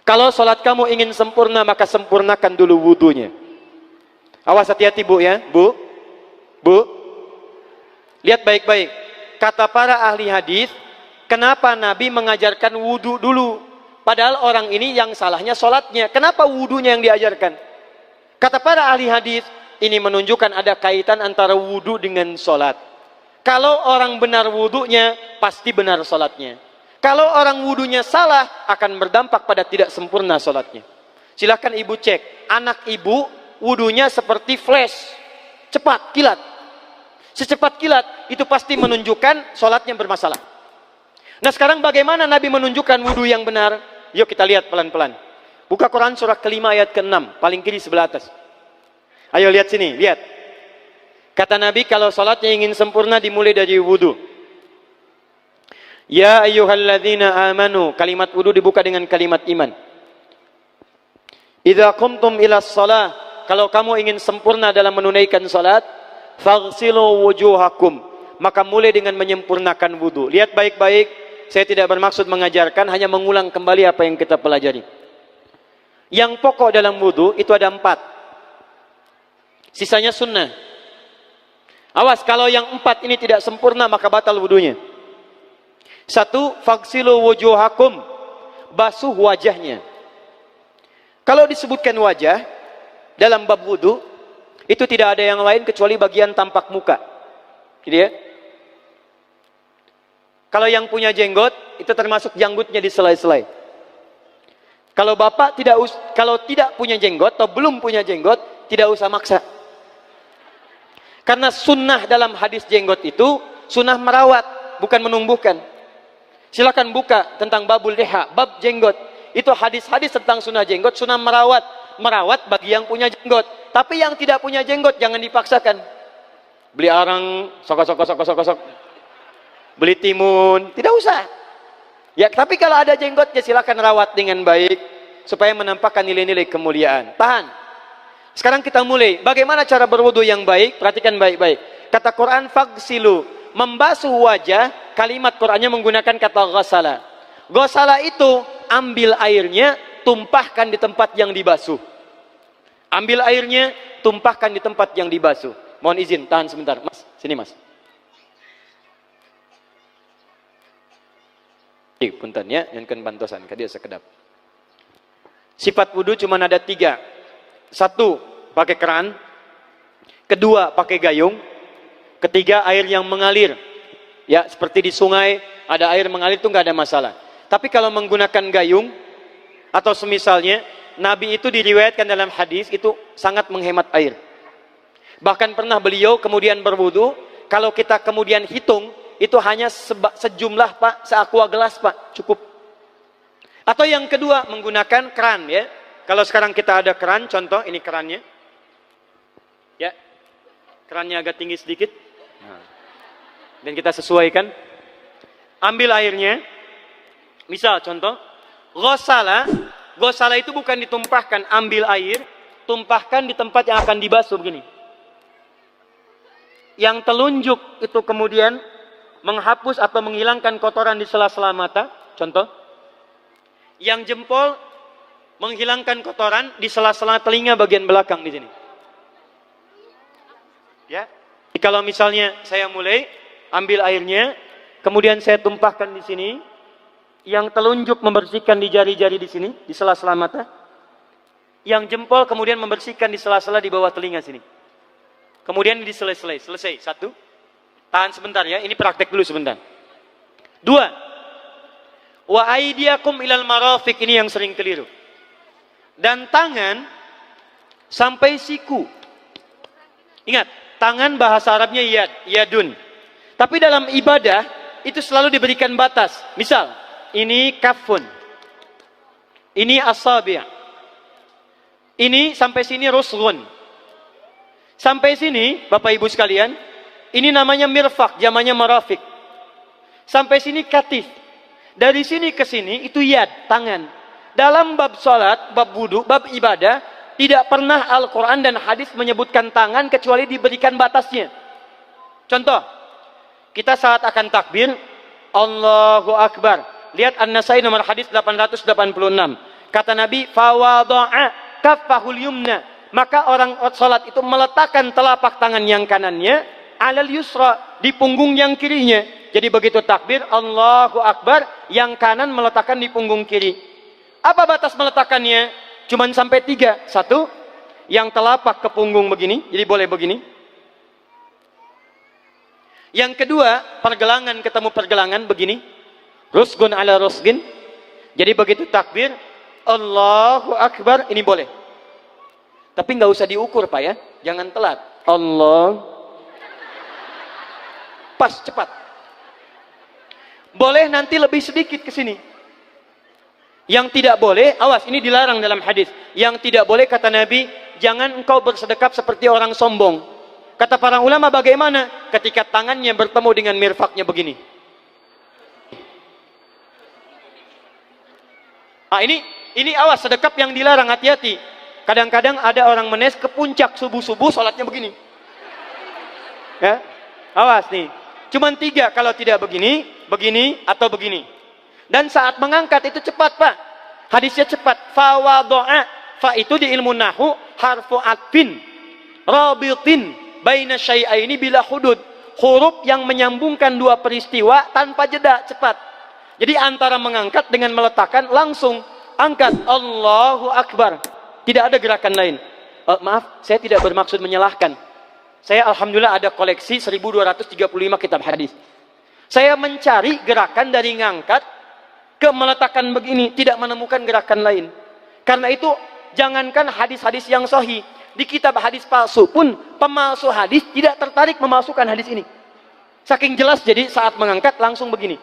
Kalau sholat kamu ingin sempurna, maka sempurnakan dulu wudunya. Awas, hati-hati bu ya, bu. Lihat baik-baik. Kata para ahli hadis, kenapa Nabi mengajarkan wudu dulu? Padahal orang ini yang salahnya sholatnya. Kenapa wudunya yang diajarkan? Kata para ahli hadis, ini menunjukkan ada kaitan antara wudu dengan sholat. Kalau orang benar wudunya, pasti benar sholatnya. Kalau orang wudunya salah, akan berdampak pada tidak sempurna sholatnya. Silahkan ibu cek, anak ibu wudunya seperti flash, cepat, kilat. Secepat kilat, itu pasti menunjukkan sholatnya bermasalah. Nah sekarang bagaimana Nabi menunjukkan wudu yang benar? Yuk kita lihat pelan-pelan. Buka Quran surah kelima ayat ke-6, paling kiri sebelah atas. Ayo lihat sini, lihat. Kata Nabi, kalau sholatnya ingin sempurna dimulai dari wudu. Ya ayyuhalladzina amanu, kalimat wudu dibuka dengan kalimat iman. Idza qumtum ila shalah, kalau kamu ingin sempurna dalam menunaikan salat, faghsilu wujuhakum, maka mulai dengan menyempurnakan wudu. Lihat baik-baik, saya tidak bermaksud mengajarkan, hanya mengulang kembali apa yang kita pelajari. Yang pokok dalam wudu itu ada 4. Sisanya sunnah. Awas, kalau yang 4 ini tidak sempurna maka batal wudunya. 1, faghsilu wujuhakum, basuh wajahnya. Kalau disebutkan wajah dalam bab wudu, itu tidak ada yang lain kecuali bagian tampak muka. Gitu ya. Kalau yang punya jenggot, itu termasuk janggutnya di selai-selai. Kalau bapak kalau tidak punya jenggot atau belum punya jenggot, tidak usah maksa. Karena sunnah dalam hadis jenggot itu sunnah merawat, bukan menumbuhkan. Silakan buka tentang babul liha, bab jenggot. Itu hadis-hadis tentang sunnah jenggot, sunnah merawat bagi yang punya jenggot. Tapi yang tidak punya jenggot jangan dipaksakan. Beli arang, sok. Beli timun, tidak usah. Ya, tapi kalau ada jenggot ya silakan rawat dengan baik supaya menampakkan nilai-nilai kemuliaan. Tahan. Sekarang kita mulai. Bagaimana cara berwudu yang baik? Perhatikan baik-baik. Kata Quran faghsilu, membasuh wajah, kalimat Qurannya menggunakan kata ghasala. Ghasala itu ambil airnya, tumpahkan di tempat yang dibasuh. Ambil airnya, tumpahkan di tempat yang dibasuh. Mohon izin, tahan sebentar. Mas, sini mas. Punten ya, yang kan bantosan, kadia sekedap. Sifat wudu cuma ada 3. 1, pakai keran. 2, pakai gayung. 3, air yang mengalir. Ya, seperti di sungai ada air mengalir itu nggak ada masalah. Tapi kalau menggunakan gayung atau semisalnya, Nabi itu diriwayatkan dalam hadis itu sangat menghemat air. Bahkan pernah beliau kemudian berwudu, kalau kita kemudian hitung itu hanya sejumlah pak, seaqua gelas pak, cukup. Atau yang kedua menggunakan keran ya. Kalau sekarang kita ada keran, contoh ini kerannya. Ya. Kerannya agak tinggi sedikit. Nah. Dan kita sesuaikan. Ambil airnya. Misal contoh, ghasala. Ghasala itu bukan ditumpahkan, ambil air, tumpahkan di tempat yang akan dibasuh begini. Yang telunjuk itu kemudian menghapus atau menghilangkan kotoran di sela-sela mata, contoh. Yang jempol menghilangkan kotoran di sela-sela telinga bagian belakang di sini. Ya. Jadi kalau misalnya saya mulai ambil airnya, kemudian saya tumpahkan di sini, yang telunjuk membersihkan di jari-jari di sini, di sela-sela mata. Yang jempol kemudian membersihkan di sela-sela di bawah telinga sini. Kemudian di selesai. 1. Tahan sebentar ya, ini praktek dulu sebentar. 2. Wa aydiyakum ilal marafiq, ini yang sering keliru. Dan tangan sampai siku. Ingat, tangan bahasa Arabnya yad, yadun. Tapi dalam ibadah itu selalu diberikan batas. Misal, ini kafun. Ini asabi'. Ini sampai sini rusghun. Sampai sini, Bapak Ibu sekalian, ini namanya mirfaq, jamannya marafiq. Sampai sini katif. Dari sini ke sini itu yad, tangan. Dalam bab salat, bab wudu, bab ibadah, tidak pernah Al-Quran dan hadis menyebutkan tangan kecuali diberikan batasnya. Contoh, kita saat akan takbir, Allahu Akbar. Lihat An-Nasai nomor hadis 886. Kata Nabi, fawadha'a kaffahul yumna. Maka orang salat itu meletakkan telapak tangan yang kanannya alal yusra, di punggung yang kirinya. Jadi begitu takbir Allahu Akbar, yang kanan meletakkan di punggung kiri. Apa batas meletakkannya? Cuman sampai 3. 1, yang telapak ke punggung begini, jadi boleh begini. Yang kedua, pergelangan ketemu pergelangan begini. Rusgun ala rusgin. Jadi begitu takbir Allahu Akbar, ini boleh. Tapi nggak usah diukur Pak ya, jangan telat. Allah, pas, cepat. Boleh nanti lebih sedikit ke sini. Yang tidak boleh, awas, ini dilarang dalam hadis. Yang tidak boleh kata Nabi, jangan engkau bersedekap seperti orang sombong. Kata para ulama bagaimana? Ketika tangannya bertemu dengan mirfaknya begini. Ah, ini awas, sedekap yang dilarang, hati-hati. Kadang-kadang ada orang menes ke puncak subuh-subuh sholatnya begini. Ya, awas nih. Cuman 3 kalau tidak begini, begini atau begini. Dan saat mengangkat itu cepat Pak. Hadisnya cepat. Fawadha'a. Fa itu di ilmu nahu harfu atfin rabitin baina syai'aini bila hudud. Huruf yang menyambungkan 2 peristiwa tanpa jeda, cepat. Jadi antara mengangkat dengan meletakkan langsung angkat Allahu Akbar. Tidak ada gerakan lain. Maaf, saya tidak bermaksud menyalahkan. Saya alhamdulillah ada koleksi 1235 kitab hadis. Saya mencari gerakan dari ngangkat ke meletakkan begini, tidak menemukan gerakan lain. Karena itu jangankan hadis-hadis yang sahih, di kitab hadis palsu pun pemalsu hadis tidak tertarik memasukkan hadis ini. Saking jelas, jadi saat mengangkat langsung begini.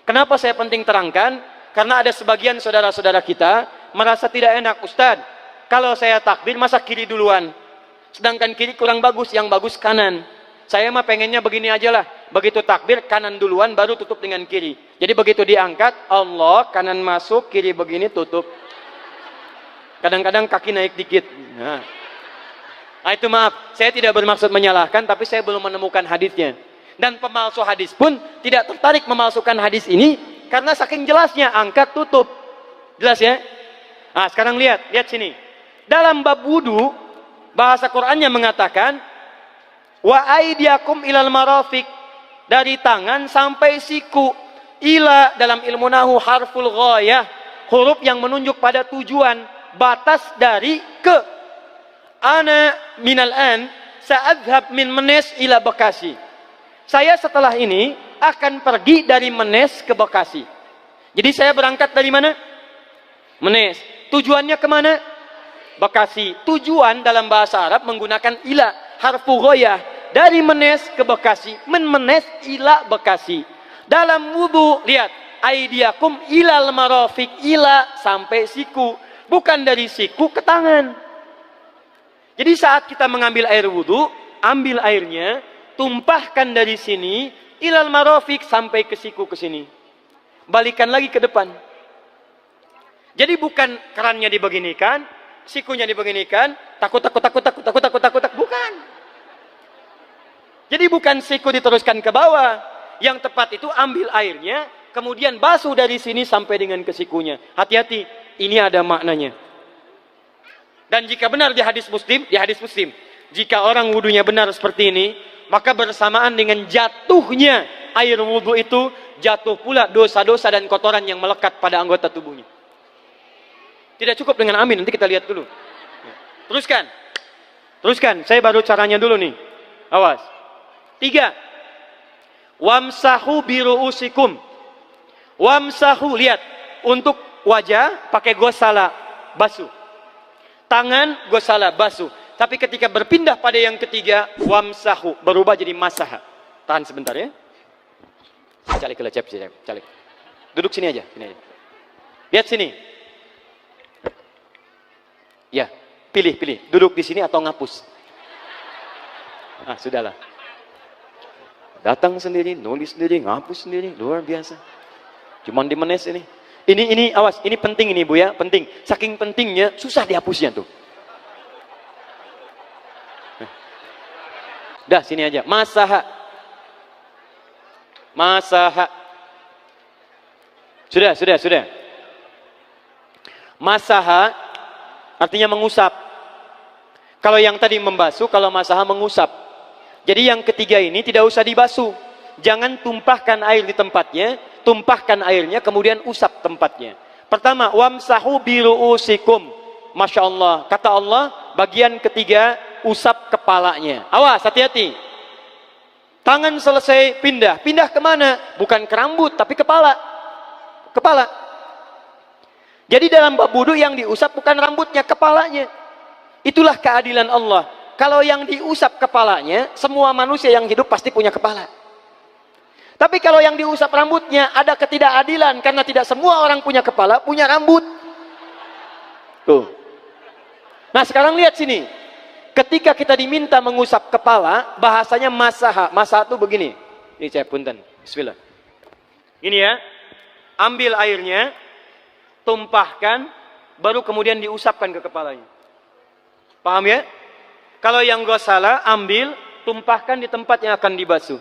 Kenapa saya penting terangkan? Karena ada sebagian saudara-saudara kita merasa tidak enak, Ustadz, kalau saya takbir masa kiri duluan, sedangkan kiri kurang bagus, yang bagus kanan. Saya mah pengennya begini aja lah, begitu takbir kanan duluan baru tutup dengan kiri. Jadi begitu diangkat Allah, kanan masuk, kiri begini tutup. Kadang-kadang kaki naik dikit. Nah, itu maaf, saya tidak bermaksud menyalahkan, tapi saya belum menemukan hadisnya. Dan pemalsu hadis pun tidak tertarik memalsukan hadis ini karena saking jelasnya angkat tutup. Jelas ya? Nah, sekarang lihat sini. Dalam bab wudu, bahasa Qur'annya mengatakan wa aidiakum ilal marafiq, dari tangan sampai siku. Ila dalam ilmu nahu harful ghayah, huruf yang menunjuk pada tujuan, batas dari ke. Ana minal an sa'adhab min Menes ila Bekasi. Saya setelah ini akan pergi dari Menes ke Bekasi. Jadi saya berangkat dari mana? Menes. Tujuannya kemana? Bekasi. Tujuan dalam bahasa Arab menggunakan ila, harfu ghayah. Dari Menes ke Bekasi. Menes ila Bekasi. Dalam wudu, lihat. Aidiakum ilal marafiq, ila sampai siku. Bukan dari siku ke tangan. Jadi saat kita mengambil air wudu, ambil airnya, tumpahkan dari sini ilal marafiq sampai ke siku ke sini. Balikan lagi ke depan. Jadi bukan kerannya dibeginikan, sikunya dibeginikan, takut, bukan. Jadi bukan siku diteruskan ke bawah. Yang tepat itu ambil airnya, kemudian basuh dari sini sampai dengan ke sikunya. Hati-hati, ini ada maknanya. Dan jika benar di hadis Muslim, jika orang wudunya benar seperti ini, maka bersamaan dengan jatuhnya air wudu itu, jatuh pula dosa-dosa dan kotoran yang melekat pada anggota tubuhnya. Tidak cukup dengan amin, nanti kita lihat dulu. Teruskan, saya baru caranya dulu nih. Awas. 3. Wamsahu biru'usikum. Wamsahu, lihat. Untuk wajah pakai gosala, basuh. Tangan gosala, basuh. Tapi ketika berpindah pada yang ketiga, wamsahu, berubah jadi masaha. Tahan sebentar ya. Calik. Duduk sini aja. Lihat sini. Ya, pilih. Duduk di sini atau ngapus. Sudahlah. Datang sendiri, nulis sendiri, ngapus sendiri, luar biasa. Cuman di Menes ini. Ini awas, ini penting ini Bu ya, penting. Saking pentingnya susah dihapusnya tuh. Dah sini aja. Masaha. Sudah. Masaha artinya mengusap. Kalau yang tadi membasuh, kalau masaha mengusap. Jadi yang ketiga ini tidak usah dibasuh. Jangan tumpahkan air di tempatnya, tumpahkan airnya kemudian usap tempatnya. Pertama, wamsahu biru'usikum. Masya Allah, kata Allah, bagian ketiga usap kepalanya. Awas, hati-hati. Tangan selesai pindah. Pindah kemana? Bukan ke rambut, tapi kepala. Kepala. Jadi dalam bab wudu yang diusap bukan rambutnya, kepalanya. Itulah keadilan Allah. Kalau yang diusap kepalanya, semua manusia yang hidup pasti punya kepala. Tapi kalau yang diusap rambutnya, ada ketidakadilan. Karena tidak semua orang punya kepala, punya rambut. Tuh. Nah sekarang lihat sini. Ketika kita diminta mengusap kepala, bahasanya masaha. Masaha itu begini. Ini saya punten. Bismillah. Ini ya. Ambil airnya, tumpahkan, baru kemudian diusapkan ke kepalanya. Paham ya? Kalau yang ghasala, ambil, tumpahkan di tempat yang akan dibasuh.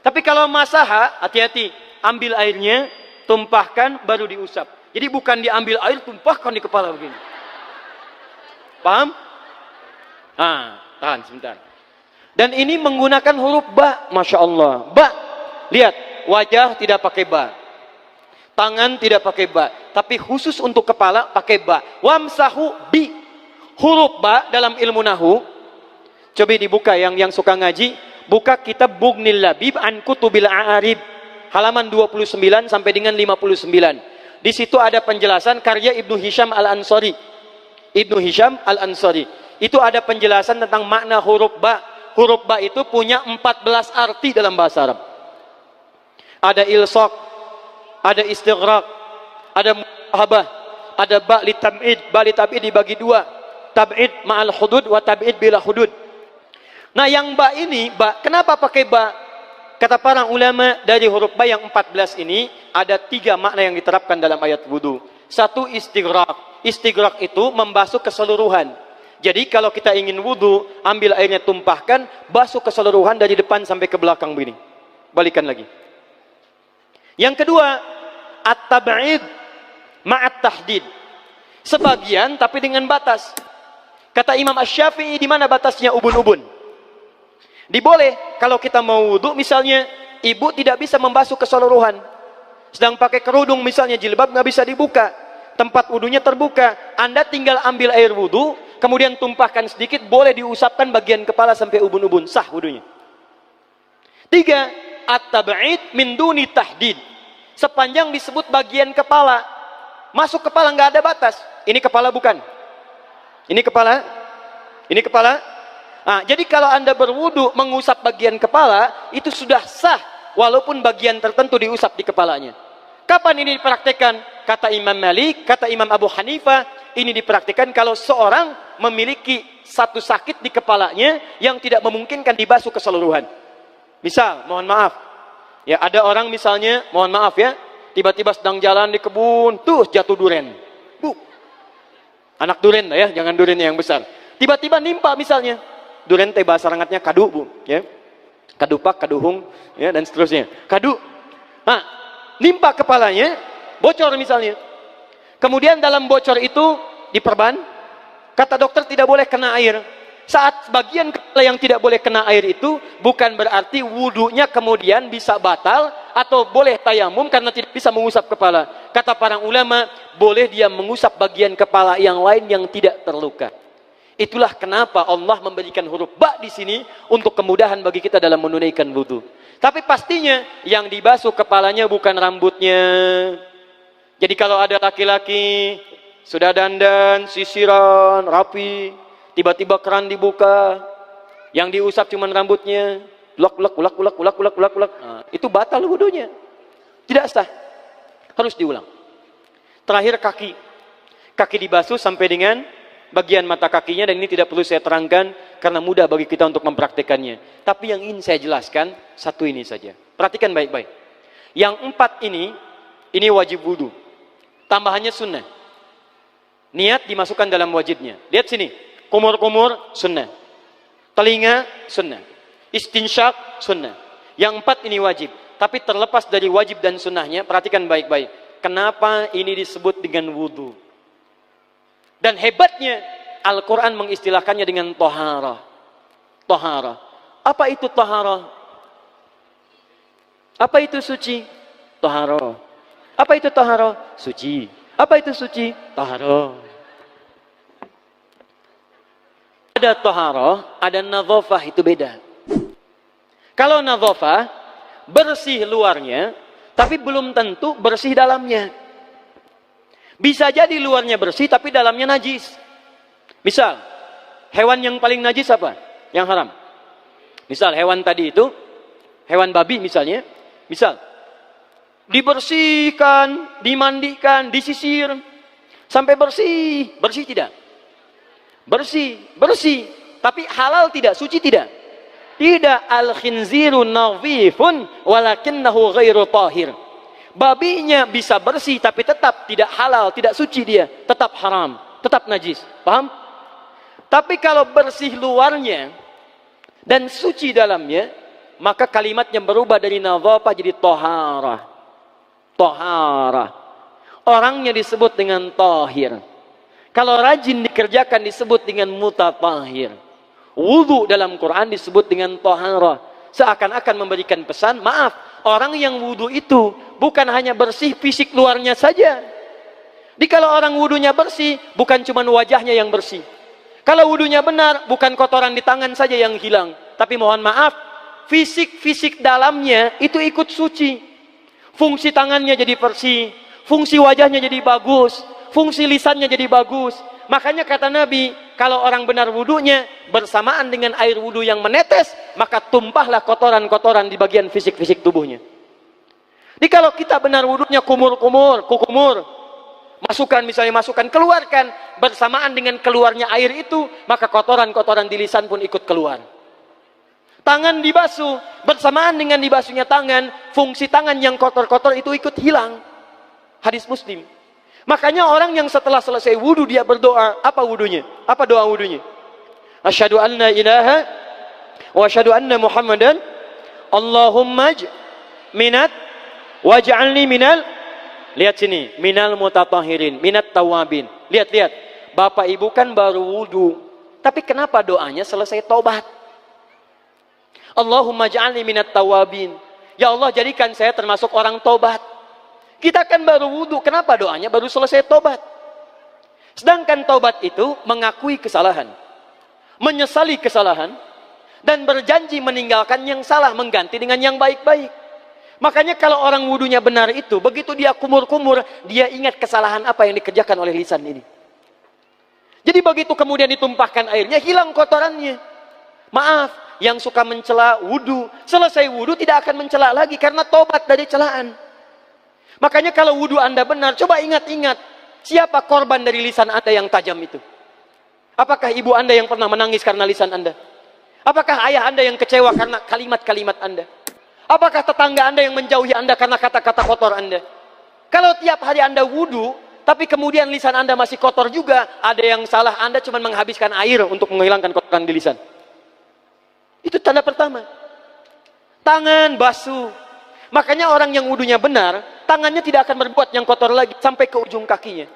Tapi kalau masaha, hati-hati. Ambil airnya, tumpahkan, baru diusap. Jadi bukan diambil air, tumpahkan di kepala begini. Paham? Tahan sebentar. Dan ini menggunakan huruf ba, Masya Allah. Ba. Lihat, wajah tidak pakai ba. Tangan tidak pakai ba. Tapi khusus untuk kepala pakai ba. Wamsahu bi. Huruf ba dalam ilmu nahu. Coba dibuka yang suka ngaji. Buka kitab Bughnil Labib an Kutubil A'arib. Halaman 29 sampai dengan 59. Di situ ada penjelasan karya Ibnu Hisham Al-Ansari. Ibnu Hisham Al-Ansari. Itu ada penjelasan tentang makna huruf ba. Huruf ba itu punya 14 arti dalam bahasa Arab. Ada ilsaq, ada istighraq, ada muhabah, ada ba li tab'id. Ba li tab'id dibagi dua. Tab'id ma'al hudud wa tab'id bila hudud. Nah yang ba ini, ba, kenapa pakai ba? Kata para ulama dari huruf ba yang 14 ini, ada 3 makna yang diterapkan dalam ayat wudu. Satu, istighraq. Istighraq itu membasuh keseluruhan. Jadi kalau kita ingin wudu, ambil airnya tumpahkan, basuh keseluruhan dari depan sampai ke belakang begini. Balikan lagi. Yang kedua, at-tab'id ma'at tahdid. Sebagian tapi dengan batas. Kata Imam Asy-Syafi'i, di mana batasnya ubun-ubun? Diboleh kalau kita mau wudu, misalnya ibu tidak bisa membasuh keseluruhan. Sedang pakai kerudung misalnya, jilbab nggak bisa dibuka. Tempat wudunya terbuka. Anda tinggal ambil air wudu, kemudian tumpahkan sedikit, boleh diusapkan bagian kepala sampai ubun-ubun, sah wudunya. 3, at-tab'id min duni tahdid. Sepanjang disebut bagian kepala, masuk kepala nggak ada batas. Ini kepala bukan? Ini kepala? Ini kepala? Nah, jadi kalau Anda berwudu mengusap bagian kepala, itu sudah sah walaupun bagian tertentu diusap di kepalanya. Kapan ini dipraktekkan? Kata Imam Malik, kata Imam Abu Hanifah, ini dipraktikkan kalau seorang memiliki satu sakit di kepalanya yang tidak memungkinkan dibasuh keseluruhan. Misal, mohon maaf, ya ada orang misalnya, mohon maaf ya, tiba-tiba sedang jalan di kebun, tuh jatuh duren. Anak duren ya, jangan durennya yang besar. Tiba-tiba nimpa misalnya, duren teh bahasa rangatnya kadu bu, ya, kadupak, kaduhung, ya dan seterusnya. Kadu, nah, nimpa kepalanya, bocor misalnya. Kemudian dalam bocor itu diperban, kata dokter tidak boleh kena air. Saat bagian kepala yang tidak boleh kena air itu, bukan berarti wudunya kemudian bisa batal atau boleh tayamum karena tidak bisa mengusap kepala. Kata para ulama, boleh dia mengusap bagian kepala yang lain yang tidak terluka. Itulah kenapa Allah memberikan huruf ba di sini untuk kemudahan bagi kita dalam menunaikan wudu. Tapi pastinya yang dibasuh kepalanya bukan rambutnya. Jadi kalau ada laki-laki sudah dandan, sisiran, rapi, tiba-tiba keran dibuka, yang diusap cuma rambutnya, ulak. Nah, itu batal wudunya. Tidak sah. Harus diulang. Terakhir kaki. Kaki dibasuh sampai dengan bagian mata kakinya, dan ini tidak perlu saya terangkan karena mudah bagi kita untuk mempraktekannya. Tapi yang ingin saya jelaskan satu ini saja. Perhatikan baik-baik. Yang 4 ini wajib wudu. Tambahannya sunnah. Niat dimasukkan dalam wajibnya. Lihat sini. Kumur-kumur sunnah. Telinga sunnah. Istinsyak sunnah. Yang 4 ini wajib. Tapi terlepas dari wajib dan sunnahnya, perhatikan baik-baik. Kenapa ini disebut dengan wudu? Dan hebatnya Al-Quran mengistilahkannya dengan toharah. Toharah. Apa itu toharah? Apa itu suci? Toharah. Apa itu toharah? Suci. Apa itu suci? Toharah. Ada toharah, ada nadhafah, itu beda. Kalau nadhafah, bersih luarnya, tapi belum tentu bersih dalamnya. Bisa jadi luarnya bersih, tapi dalamnya najis. Misal, hewan yang paling najis apa? Yang haram. Misal, hewan tadi itu, hewan babi misalnya, misal, dibersihkan, dimandikan, disisir, sampai bersih. Bersih tidak? Bersih, bersih. Tapi halal tidak? Suci tidak? Tidak. Al-khinziru nadhifun walakinnahu ghairu tahir. Babinya bisa bersih tapi tetap tidak halal, tidak suci dia, tetap haram, tetap najis. Paham? Tapi kalau bersih luarnya dan suci dalamnya, maka kalimatnya berubah dari nadhafah jadi taharah. Taharah. Orangnya disebut dengan tahir. Kalau rajin dikerjakan disebut dengan mutatahhir. Wudu dalam Quran disebut dengan taharah. Seakan-akan memberikan pesan, maaf, orang yang wudu itu bukan hanya bersih fisik luarnya saja. Jadi kalau orang wudunya bersih, bukan cuma wajahnya yang bersih. Kalau wudunya benar, bukan kotoran di tangan saja yang hilang. Tapi mohon maaf, fisik-fisik dalamnya itu ikut suci. Fungsi tangannya jadi bersih, fungsi wajahnya jadi bagus, fungsi lisannya jadi bagus. Makanya kata Nabi, kalau orang benar wudunya bersamaan dengan air wudu yang menetes, maka tumpahlah kotoran-kotoran di bagian fisik-fisik tubuhnya. Jadi kalau kita benar wudunya kumur-kumur, kukumur, masukkan misalnya masukkan, keluarkan, bersamaan dengan keluarnya air itu, maka kotoran-kotoran di lisan pun ikut keluar. Tangan dibasuh, bersamaan dengan dibasuhnya tangan, fungsi tangan yang kotor-kotor itu ikut hilang. Hadis Muslim. Makanya orang yang setelah selesai wudu dia berdoa, apa wudunya? Apa doa wudunya? Asyhadu an la ilaha wa asyhadu anna Muhammadan Allahumma minat waj'alni minal, lihat sini, minal mutatahhirin, minat tawabin. Lihat. Bapak Ibu kan baru wudu, tapi kenapa doanya selesai tobat? Allahumma ja'alni minat tawabin. Ya Allah, jadikan saya termasuk orang tobat. Kita kan baru wudu, kenapa doanya baru selesai tobat? Sedangkan tobat itu mengakui kesalahan, menyesali kesalahan, dan berjanji meninggalkan yang salah, mengganti dengan yang baik-baik. Makanya kalau orang wudunya benar itu, begitu dia kumur-kumur, dia ingat kesalahan apa yang dikerjakan oleh lisan ini. Jadi begitu kemudian ditumpahkan airnya, hilang kotorannya. Maaf, yang suka mencela wudu, selesai wudu tidak akan mencela lagi karena tobat dari celaan. Makanya kalau wudu Anda benar, coba ingat-ingat, siapa korban dari lisan Anda yang tajam itu? Apakah ibu Anda yang pernah menangis karena lisan Anda? Apakah ayah Anda yang kecewa karena kalimat-kalimat Anda? Apakah tetangga Anda yang menjauhi Anda karena kata-kata kotor Anda? Kalau tiap hari Anda wudu, tapi kemudian lisan Anda masih kotor juga, ada yang salah, Anda cuma menghabiskan air untuk menghilangkan kotoran di lisan. Itu tanda pertama. Tangan basuh. Makanya orang yang wudunya benar, tangannya tidak akan berbuat yang kotor lagi sampai ke ujung kakinya.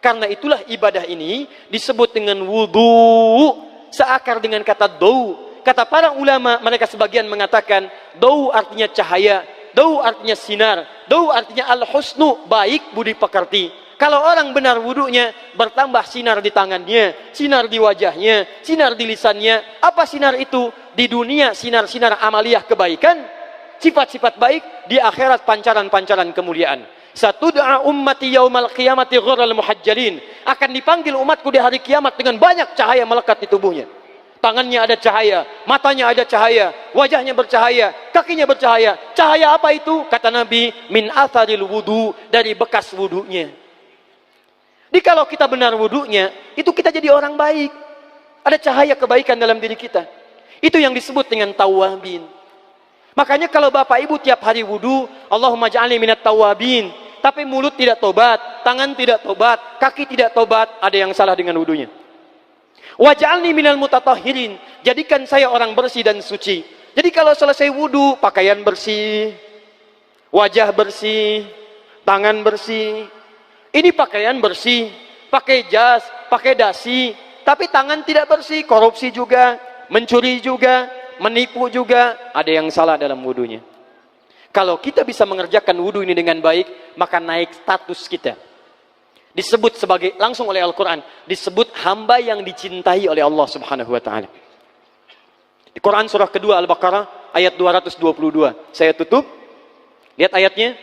Karena itulah ibadah ini disebut dengan wudu, seakar dengan kata dau. Kata para ulama, mereka sebagian mengatakan dau artinya cahaya, dau artinya sinar, dau artinya al-husnu, baik budi pekerti. Kalau orang benar wudunya, bertambah sinar di tangannya, sinar di wajahnya, sinar di lisannya. Apa sinar itu? Di dunia sinar-sinar amaliyah kebaikan, sifat-sifat baik, di akhirat pancaran-pancaran kemuliaan. Satud'a ummati yaumal qiyamati ghurral muhajjalin. Akan dipanggil umatku di hari kiamat dengan banyak cahaya melekat di tubuhnya. Tangannya ada cahaya, matanya ada cahaya, wajahnya bercahaya, kakinya bercahaya. Cahaya apa itu? Kata Nabi, min atharil wudu, dari bekas wudunya. Jadi kalau kita benar wudunya, itu kita jadi orang baik. Ada cahaya kebaikan dalam diri kita. Itu yang disebut dengan tawabin. Makanya kalau bapak ibu tiap hari wudu, Allahumma ja'alni minat tawabin, tapi mulut tidak tobat, tangan tidak tobat, kaki tidak tobat, ada yang salah dengan wudunya. Waj'alni minal mutatahhirin, jadikan saya orang bersih dan suci. Jadi kalau selesai wudu, pakaian bersih, wajah bersih, tangan bersih. Ini pakaian bersih, pakai jas, pakai dasi, tapi tangan tidak bersih, korupsi juga, mencuri juga, menipu juga, ada yang salah dalam wudunya. Kalau kita bisa mengerjakan wudu ini dengan baik, maka naik status kita. Disebut sebagai, langsung oleh Al-Quran, disebut hamba yang dicintai oleh Allah subhanahu wa ta'ala. Di Quran surah kedua Al-Baqarah ayat 222. Saya tutup. Lihat ayatnya.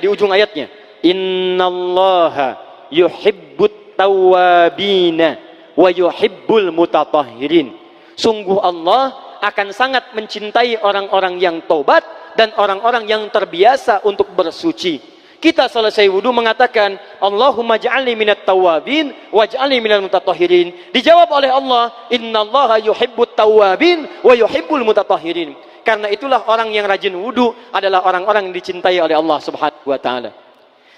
Di ujung ayatnya. Innallaha yuhibbut tawwabina wa yuhibbul mutatahhirin. Sungguh Allah akan sangat mencintai orang-orang yang tobat dan orang-orang yang terbiasa untuk bersuci. Kita selesai wudu mengatakan, Allahumma ja'alni minat tawabin waj'alni minal mutatahhirin. Dijawab oleh Allah, innallaha yuhibbut tawabin wa yuhibbul mutatahhirin. Karena itulah orang yang rajin wudu adalah orang-orang yang dicintai oleh Allah subhanahu wa ta'ala.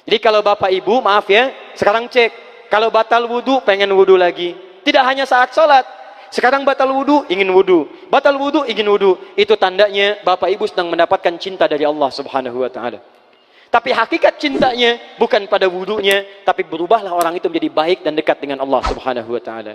Jadi kalau bapak ibu, maaf ya, sekarang cek. Kalau batal wudu, pengen wudu lagi. Tidak hanya saat sholat. Sekarang batal wudu, ingin wudu. Batal wudu, ingin wudu. Itu tandanya bapak ibu sedang mendapatkan cinta dari Allah subhanahu wa ta'ala. Tapi hakikat cintanya bukan pada wudunya, tapi berubahlah orang itu menjadi baik dan dekat dengan Allah subhanahu wa ta'ala.